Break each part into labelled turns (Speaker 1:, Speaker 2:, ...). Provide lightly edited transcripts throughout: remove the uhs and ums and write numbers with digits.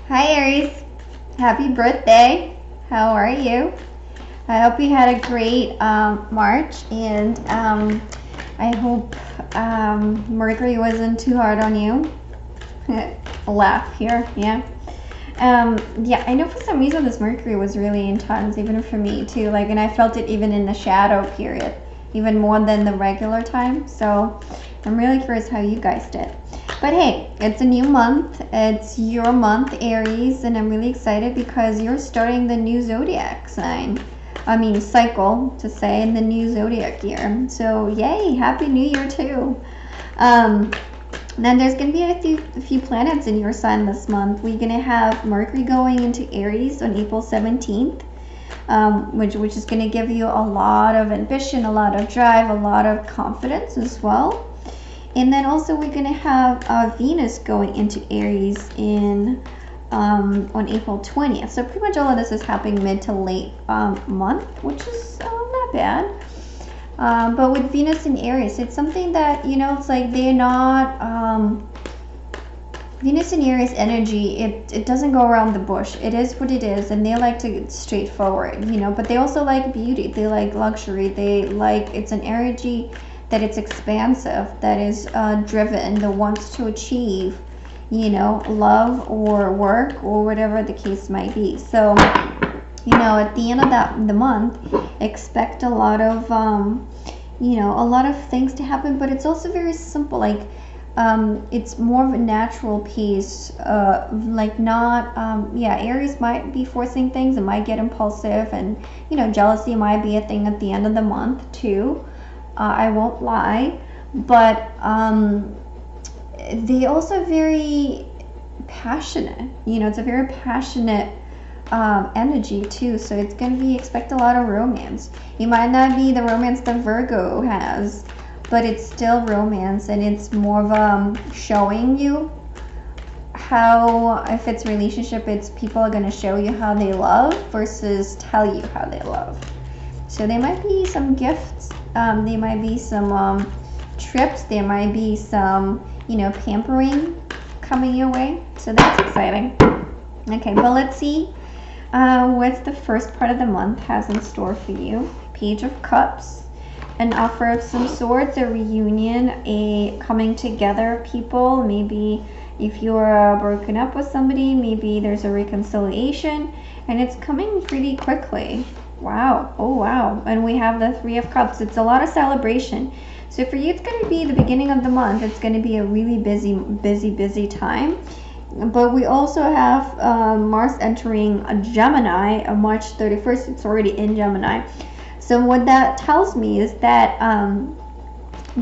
Speaker 1: Hi Aries, happy birthday. How are you? I hope you had a great March, and I hope Mercury wasn't too hard on you. A laugh here, yeah. Yeah, I know for some reason this Mercury was really intense, even for me too. Like, and I felt it even in the shadow period, even more than the regular time. So I'm really curious how you guys did. But hey, it's a new month. It's your month, Aries, and I'm really excited because you're starting the new zodiac sign. I mean, cycle to say, in the new zodiac year. So yay, happy new year too. Then there's going to be a few planets in your sign this month. We're going to have Mercury going into Aries on April 17th, which is going to give you a lot of ambition, a lot of drive, a lot of confidence as well. And then also we're going to have Venus going into Aries on April 20th. So pretty much all of this is happening mid to late month, which is not bad. But with Venus in Aries, it's something that, it's like they're not, Venus in Aries energy, it doesn't go around the bush. It is what it is, and they like to get straightforward, but they also like beauty. They like luxury. It's an energy that it's expansive, that is driven, that wants to achieve, love or work or whatever the case might be. So, at the end of the month, expect a lot of, a lot of things to happen, but it's also very simple. Like, it's more of a natural pace, Aries might be forcing things. It might get impulsive, and, jealousy might be a thing at the end of the month too. I won't lie, but they also very passionate. It's a very passionate energy too, so it's going to be, expect a lot of romance. It might not be the romance that Virgo has, but it's still romance, and it's more of showing you how, if it's relationship, it's people are going to show you how they love versus tell you how they love. So there might be some gifts, there might be some trips, there might be some pampering coming your way, so that's exciting. Okay, but let's see what the first part of the month has in store for you. Page of Cups, an offer of some sorts, a reunion, a coming together, people. Maybe if you're broken up with somebody, maybe there's a reconciliation, and it's coming pretty quickly. Wow. Oh wow. And we have the Three of Cups. It's a lot of celebration. So for you, it's going to be the beginning of the month. It's going to be a really busy time. But we also have Mars entering a Gemini on March 31st. It's already in Gemini. So what that tells me is that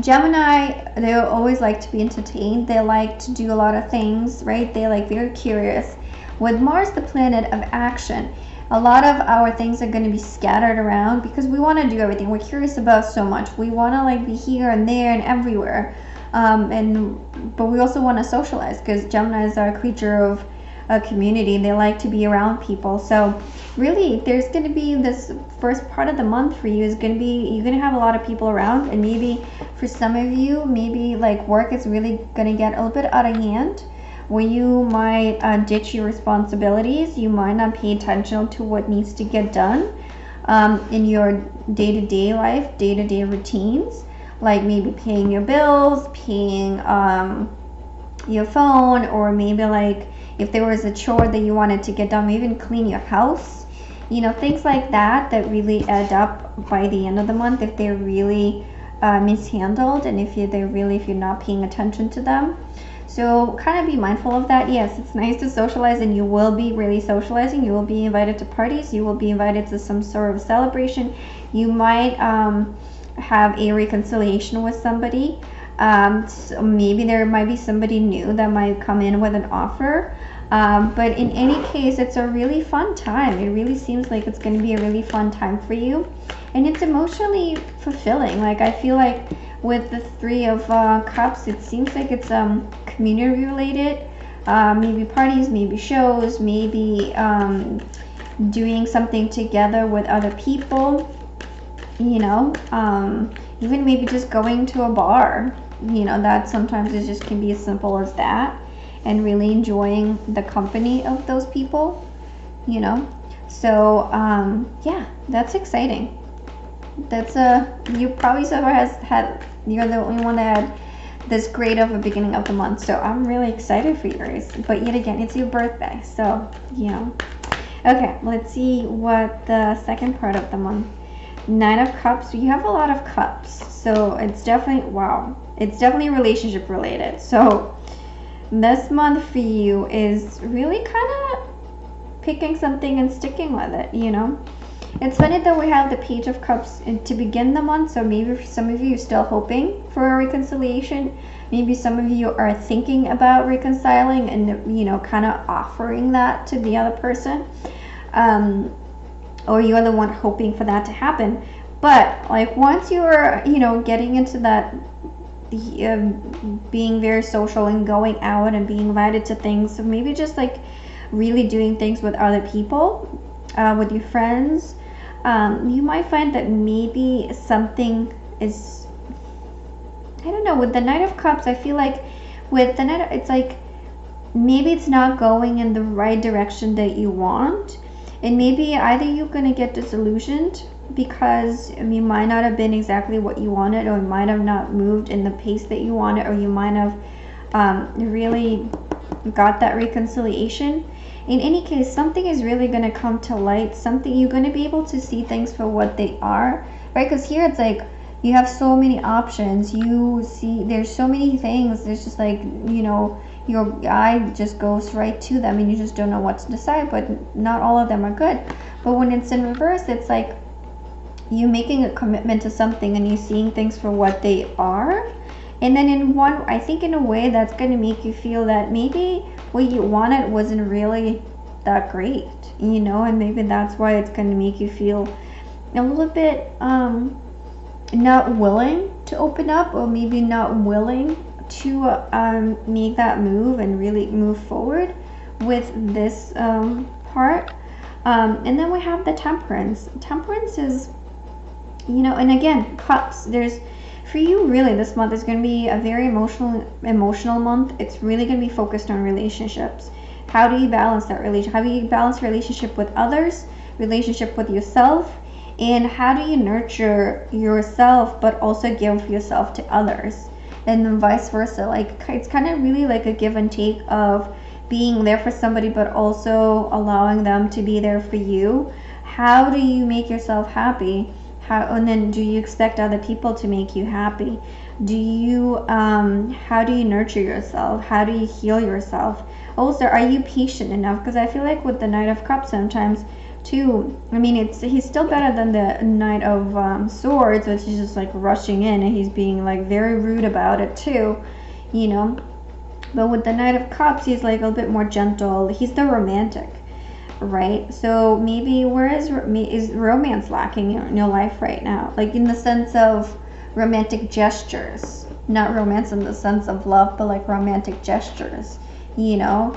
Speaker 1: Gemini, they always like to be entertained. They like to do a lot of things, right? They like very curious. With Mars, the planet of action, a lot of our things are going to be scattered around because we want to do everything. We're curious about so much. We want to be here and there and everywhere. But we also want to socialize because Geminis are a creature of a community. They like to be around people. So really, there's going to be this first part of the month for you is going to be, you're going to have a lot of people around, and maybe for some of you, maybe work is really going to get a little bit out of hand, where you might ditch your responsibilities. You might not pay attention to what needs to get done in your day-to-day life, day-to-day routines, like maybe paying your bills, paying your phone, or maybe if there was a chore that you wanted to get done, maybe even clean your house, things like that really add up by the end of the month if they're really mishandled, and if you're not paying attention to them. So kind of be mindful of that. Yes, it's nice to socialize, and you will be really socializing. You will be invited to parties. You will be invited to some sort of celebration. You might have a reconciliation with somebody. So maybe there might be somebody new that might come in with an offer. But in any case, it's a really fun time. It really seems like it's going to be a really fun time for you. And it's emotionally fulfilling. I feel like with the Three of Cups, it seems like it's community related. Maybe parties, maybe shows, maybe doing something together with other people. Even maybe just going to a bar. That sometimes it just can be as simple as that. and really enjoying the company of those people, you know. So yeah, that's exciting. That's you probably so far you're the only one that had this great of a beginning of the month. So I'm really excited for yours. But yet again, it's your birthday, so you know. Okay, let's see what the second part of the month. Nine of Cups. You have a lot of cups, so it's definitely, wow, it's definitely relationship related. So this month for you is really kind of picking something and sticking with it, you know. It's funny that we have the Page of Cups to begin the month, so maybe for some of you are still hoping for a reconciliation. Maybe some of you are thinking about reconciling and, you know, kind of offering that to the other person. Or you're the one hoping for that to happen. But like once you're, you know, getting into that, being very social and going out and being invited to things, so maybe just like really doing things with other people, with your friends, you might find that maybe something is, I don't know, with the Knight of Cups, I feel like with the Knight, it's like maybe it's not going in the right direction that you want. And maybe either you're going to get disillusioned because you might not have been exactly what you wanted, or you might have not moved in the pace that you wanted, or you might have really got that reconciliation. In any case, something is really going to come to light. Something, you're going to be able to see things for what they are, right? Because here it's like you have so many options. You see there's so many things. There's just like, you know, your eye just goes right to them and you just don't know what to decide, but not all of them are good. But when it's in reverse, it's like you making a commitment to something and you seeing things for what they are. And then in one, I think in a way that's going to make you feel that maybe what you wanted wasn't really that great, you know, and maybe that's why it's going to make you feel a little bit not willing to open up, or maybe not willing to make that move and really move forward with this part. And then we have the Temperance. Temperance is, you know, and again, Cups. There's, for you really this month is going to be a very emotional month. It's really going to be focused on relationships. How do you balance that relationship? How do you balance relationship with others, relationship with yourself, and how do you nurture yourself but also give yourself to others? And then vice versa. Like it's kind of really like a give and take of being there for somebody but also allowing them to be there for you. How do you make yourself happy? And then do you expect other people to make you happy? Do you how do you nurture yourself? How do you heal yourself? Also, are you patient enough? Because I feel like with the Knight of Cups sometimes too, I mean, he's still better than the Knight of Swords, which is just like rushing in and he's being like very rude about it too, you know. But with the Knight of Cups, he's like a little bit more gentle. He's the romantic, right? So maybe where is romance lacking in your life right now? Like in the sense of romantic gestures, not romance in the sense of love, but like romantic gestures, you know.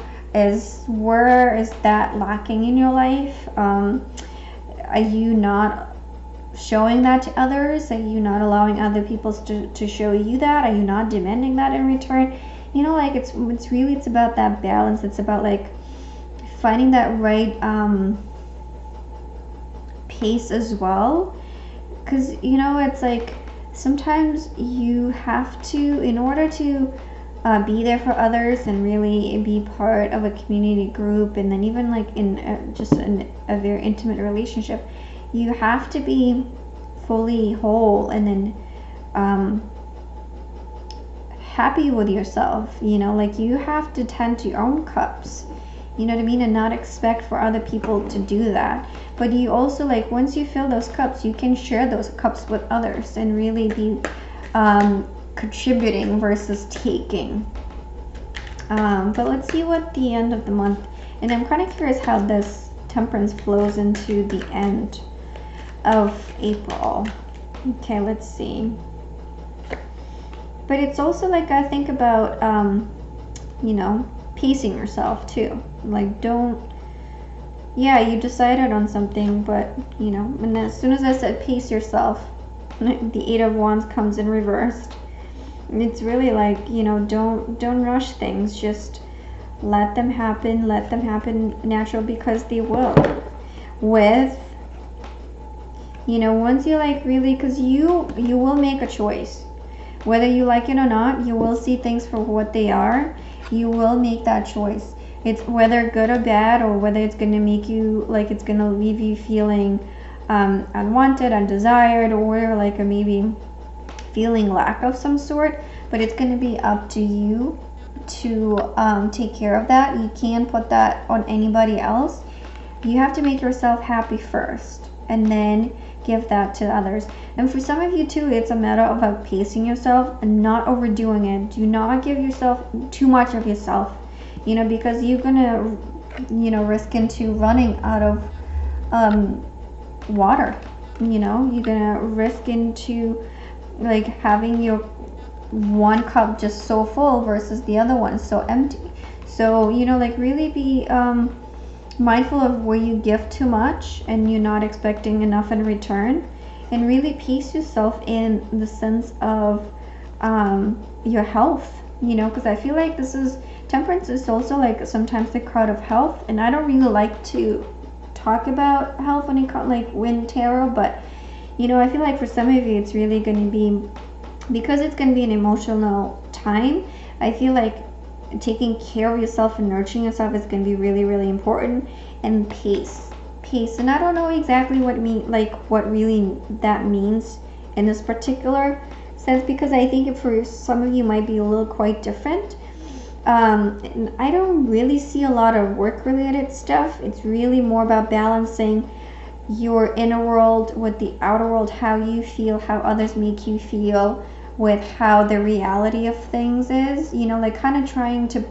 Speaker 1: Where is that lacking in your life? Are you not showing that to others? Are you not allowing other people to show you that? Are you not demanding that in return? You know, like it's about that balance. It's about like finding that right pace as well, because you know, it's like sometimes you have to, in order to be there for others and really be part of a community group, and then even like in just in a very intimate relationship, you have to be fully whole and then happy with yourself, you know, like you have to tend to your own cups, you know what I mean, and not expect for other people to do that. But you also, like, once you fill those cups, you can share those cups with others and really be contributing versus taking. But let's see what the end of the month, and I'm kind of curious how this Temperance flows into the end of April. Okay, let's see. But it's also like, I think about you know, pacing yourself too. Like, yeah, you decided on something, but you know, and as soon as I said pace yourself, the Eight of Wands comes in reversed. It's really like, you know, don't rush things. Just Let them happen. Let them happen natural, because they will. With, you know, once you like really, because you will make a choice. Whether you like it or not, you will see things for what they are. You will make that choice. It's whether good or bad, or whether it's going to make you, like, it's going to leave you feeling unwanted, undesired, or like a maybe feeling lack of some sort. But it's going to be up to you to take care of that. You can't put that on anybody else. You have to make yourself happy first, and then give that to others. And for some of you too, it's a matter of like pacing yourself and not overdoing it. Do not give yourself too much of yourself, you know, because you're gonna, you know, risk into running out of water. You know, you're gonna risk into like having your one cup just so full versus the other one so empty. So, you know, like really be mindful of where you give too much and you're not expecting enough in return, and really pace yourself in the sense of your health, you know, because I feel like this is, temperance is also like sometimes the card of health, and I don't really like to talk about health when it comes like when tarot, but you know, I feel like for some of you it's really going to be, because it's going to be an emotional time. I feel like taking care of yourself and nurturing yourself is going to be really, really important. And pace, and I don't know exactly what what really that means in this particular sense, because I think for some of you might be a little quite different. And I don't really see a lot of work related stuff. It's really more about balancing your inner world with the outer world, how you feel, how others make you feel, with how the reality of things is, you know, like kind of trying to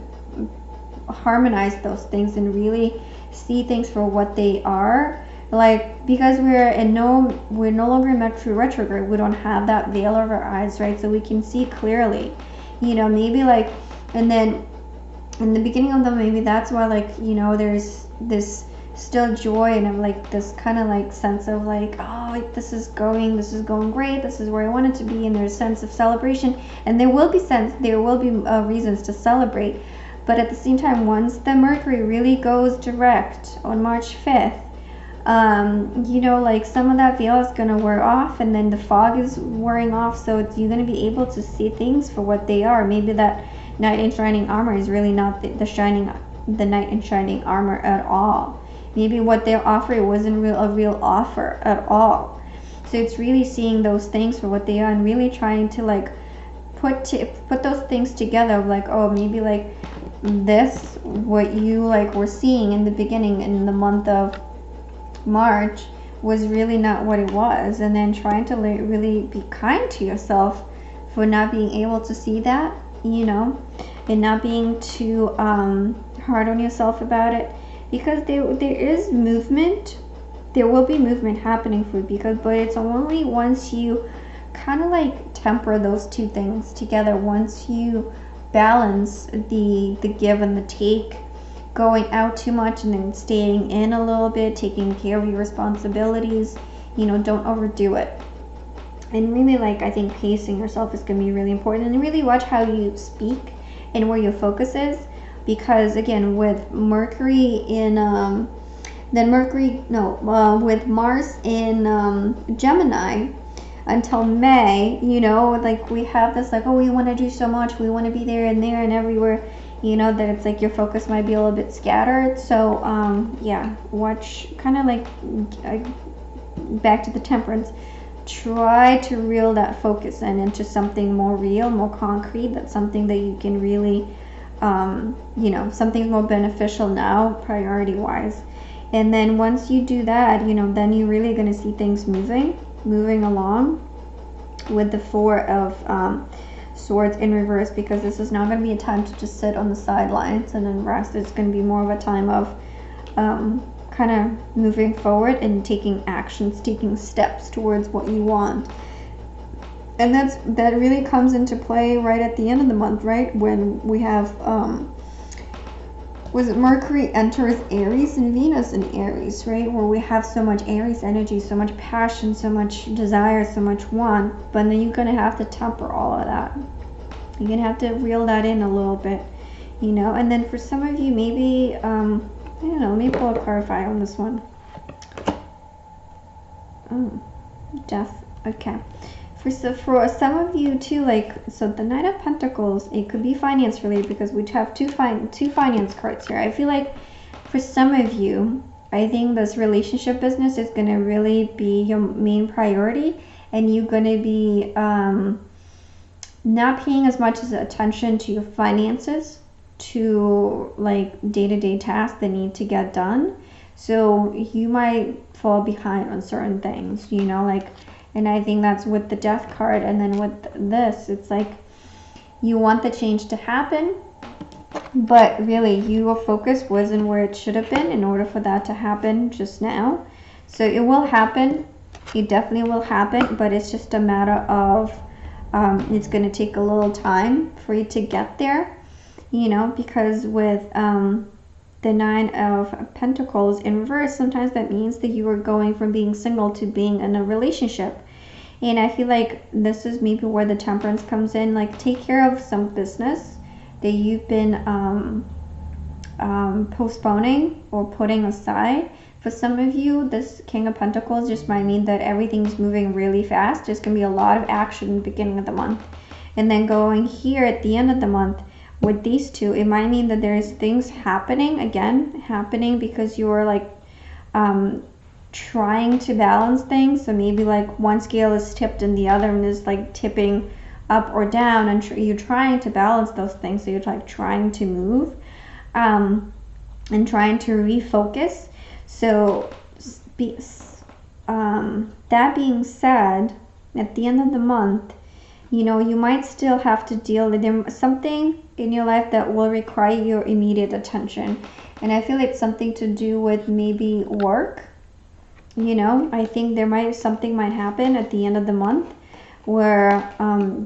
Speaker 1: harmonize those things and really see things for what they are. Like, because we're no longer in Mercury retrograde, we don't have that veil over our eyes, right? So we can see clearly, you know, maybe like, and then in the beginning of them, maybe that's why, like, you know, there's this still joy and I'm like this kind of like sense of like, oh, this is going great, this is where I want it to be, and there's a sense of celebration, and there will be reasons to celebrate. But at the same time, once the Mercury really goes direct on March 5th, you know, like some of that veil is going to wear off, and then the fog is wearing off, so you're going to be able to see things for what they are. Maybe that knight in shining armor is really not the knight in shining armor at all. Maybe what they're offering wasn't a real offer at all. So it's really seeing those things for what they are and really trying to like put those things together. Like, oh, maybe like this, what you like were seeing in the beginning in the month of March was really not what it was. And then trying to really be kind to yourself for not being able to see that, you know, and not being too hard on yourself about it. Because there is movement, there will be movement happening for you, but it's only once you kind of like temper those two things together, once you balance the give and the take, going out too much and then staying in a little bit, taking care of your responsibilities, you know, don't overdo it. And really, like, I think pacing yourself is going to be really important, and really watch how you speak and where your focus is. Because again, with Mercury in with Mars in Gemini until May, you know, like we have this like, oh, we want to do so much, we want to be there and everywhere, you know, that it's like your focus might be a little bit scattered. So yeah, watch, kind of like back to the temperance, try to reel that focus into something more real, more concrete. That's something that you can really you know, something more beneficial now, priority wise. And then once you do that, you know, then you're really going to see things moving along with the Four of Swords in reverse, because this is not going to be a time to just sit on the sidelines and then rest. It's going to be more of a time of kind of moving forward and taking actions, taking steps towards what you want. And that really comes into play right at the end of the month, right? When we have, Mercury enters Aries and Venus in Aries, right? Where we have so much Aries energy, so much passion, so much desire, so much want. But then you're going to have to temper all of that. You're going to have to reel that in a little bit. you know. And then for some of you, maybe, I don't know, let me pull a clarify on this one. Oh, death. Okay. For some of you too, like, so the Knight of Pentacles, it could be finance related because we have two finance cards here. I feel like for some of you, I think this relationship business is going to really be your main priority, and you're going to be not paying as much attention to your finances, to like day-to-day tasks that need to get done. So you might fall behind on certain things, you know, like, and I think that's with the Death card. And then with this, it's like you want the change to happen, but really your focus wasn't where it should have been in order for that to happen just now. So it will happen. It definitely will happen, but it's just a matter of it's going to take a little time for you to get there, you know, because with the Nine of Pentacles in reverse, sometimes that means that you are going from being single to being in a relationship. And I feel like this is maybe where the Temperance comes in. Like, take care of some business that you've been postponing or putting aside. For some of you, this King of Pentacles just might mean that everything's moving really fast. There's going to be a lot of action in the beginning of the month. And then going here at the end of the month with these two, it might mean that there's things happening because you're like trying to balance things. So maybe like one scale is tipped and the other one is like tipping up or down, and you're trying to balance those things. So you're like trying to move and trying to refocus. So that being said, at the end of the month, you know, you might still have to deal with something in your life that will require your immediate attention. And I feel it's something to do with maybe work. You know, I think something might happen at the end of the month where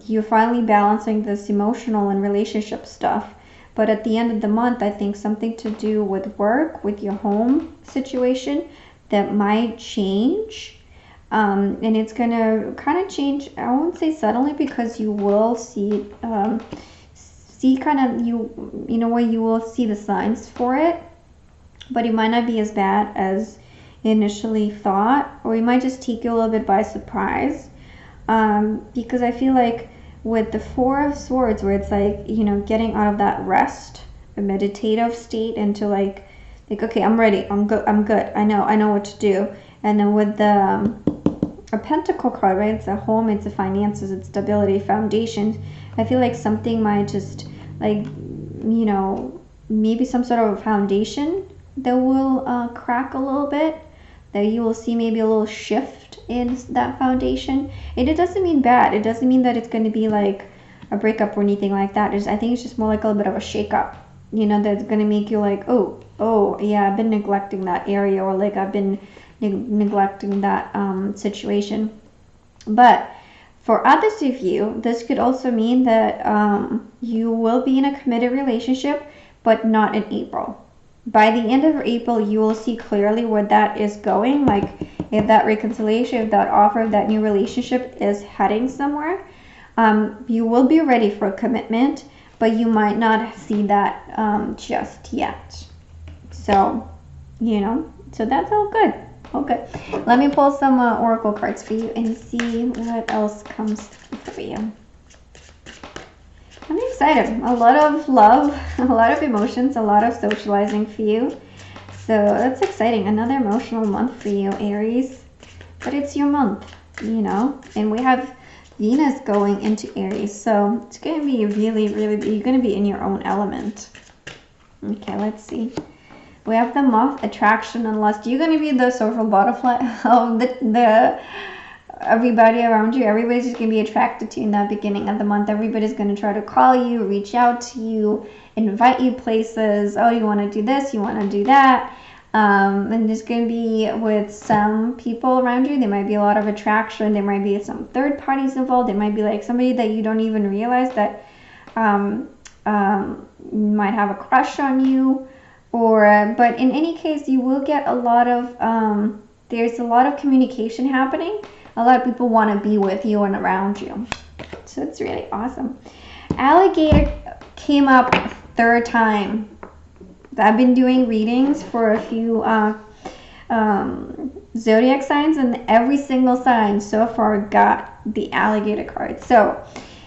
Speaker 1: you're finally balancing this emotional and relationship stuff. But at the end of the month, I think something to do with work, with your home situation, that might change. And it's going to kind of change, I won't say suddenly, because you will see kind of, you know, where you will see the signs for it. But it might not be as bad as initially thought, or it might just take you a little bit by surprise. Because I feel like with the Four of Swords, where it's like, you know, getting out of that rest, a meditative state, into like okay, I'm ready, I'm good, I know what to do. And then with the a Pentacle card, right, it's a home, it's the finances, it's stability, foundation. I feel like something might just, like, you know, maybe some sort of a foundation that will crack a little bit, that you will see maybe a little shift in that foundation. And it doesn't mean bad. It doesn't mean that it's going to be like a breakup or anything like that. I think it's just more like a little bit of a shake-up, you know, that's going to make you like, oh yeah, I've been neglecting that area, or like I've been neglecting that situation. But for others of you, this could also mean that you will be in a committed relationship, but not in April. By the end of April, you will see clearly where that is going. Like, if that reconciliation, if that offer, if that new relationship is heading somewhere, you will be ready for a commitment, but you might not see that just yet. So, you know, so that's all good. Okay, let me pull some oracle cards for you and see what else comes for you. I'm excited. A lot of love, a lot of emotions, a lot of socializing for you. So that's exciting. Another emotional month for you, Aries. But it's your month, you know. And we have Venus going into Aries. So it's going to be really, you're going to be in your own element. Okay, let's see. We have the Moth, attraction and lust. You're going to be the social butterfly of everybody around you. Everybody's just going to be attracted to you in that beginning of the month. Everybody's going to try to call you, reach out to you, invite you places. Oh, you want to do this? You want to do that? And there's going to be, with some people around you, there might be a lot of attraction. There might be some third parties involved. There might be like somebody that you don't even realize that might have a crush on you. But in any case, you will get a lot of, there's a lot of communication happening. A lot of people want to be with you and around you. So it's really awesome. Alligator came up third time. I've been doing readings for a few zodiac signs, and every single sign so far got the alligator card. So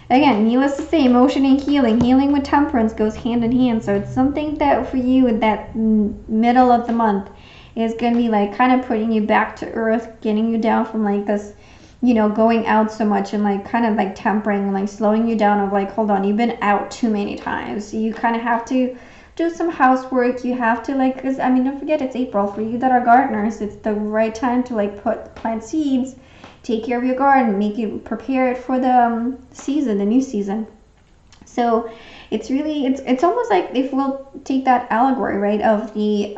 Speaker 1: again, needless to say, emotion and healing with temperance goes hand in hand. So it's something that for you in that middle of the month is going to be like kind of putting you back to earth, getting you down from like this, you know, going out so much, and like kind of like tempering, like slowing you down of like, hold on, you've been out too many times. So you kind of have to do some housework. You have to like, because I mean, don't forget it's April. For you that are gardeners, it's the right time to like plant seeds, take care of your garden, make it, prepare it for the season, the new season. So it's really, it's almost like, if we'll take that allegory, right, of the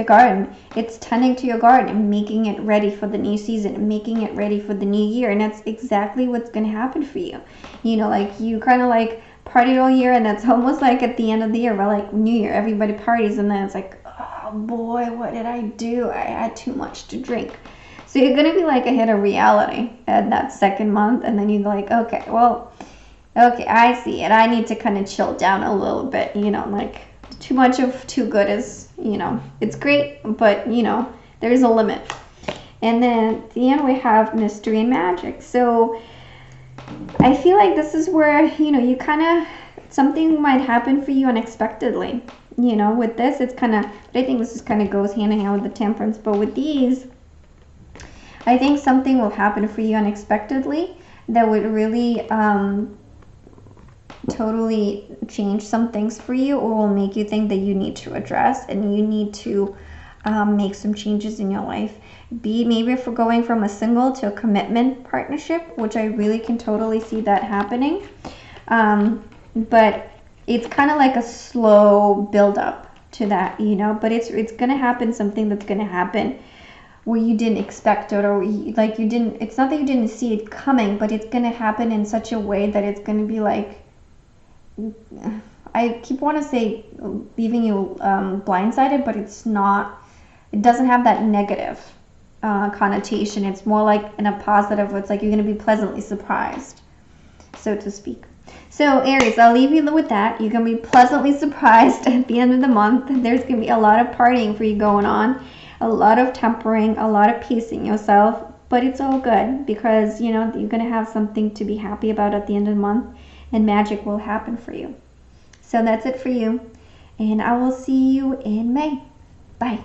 Speaker 1: garden, it's tending to your garden and making it ready for the new season and making it ready for the new year. And that's exactly what's going to happen for you. You know, like you kind of like partied all year, and that's almost like at the end of the year, well, like New Year, everybody parties, and then it's like, oh boy, what did I do? I had too much to drink. So you're going to be like a hit of reality at that second month, and then you're like, okay, well, okay, I see it. I need to kind of chill down a little bit, you know, like too much of too good is, you know, it's great, but, you know, there's a limit. And then at the end we have mystery and magic. So I feel like this is where, you know, you kind of, something might happen for you unexpectedly. You know, with this, it's kind of, but I think this is kind of goes hand in hand with the temperance. But with these, I think something will happen for you unexpectedly that would really totally change some things for you, or will make you think that you need to address and you need to make some changes in your life. Maybe if we're going from a single to a commitment partnership, which I really can totally see that happening. But it's kind of like a slow build up to that, you know, but it's going to happen, something that's going to happen where you didn't expect it, or like you didn't, it's not that you didn't see it coming, but it's going to happen in such a way that it's going to be like, I keep want to say leaving you blindsided, but it's not, it doesn't have that negative connotation. It's more like in a positive, it's like you're going to be pleasantly surprised, so to speak. So Aries, I'll leave you with that. You're going to be pleasantly surprised at the end of the month. There's going to be a lot of partying for you going on, a lot of tempering, a lot of pacing yourself, but it's all good because, you know, you're going to have something to be happy about at the end of the month, and magic will happen for you. So that's it for you, and I will see you in May. Bye.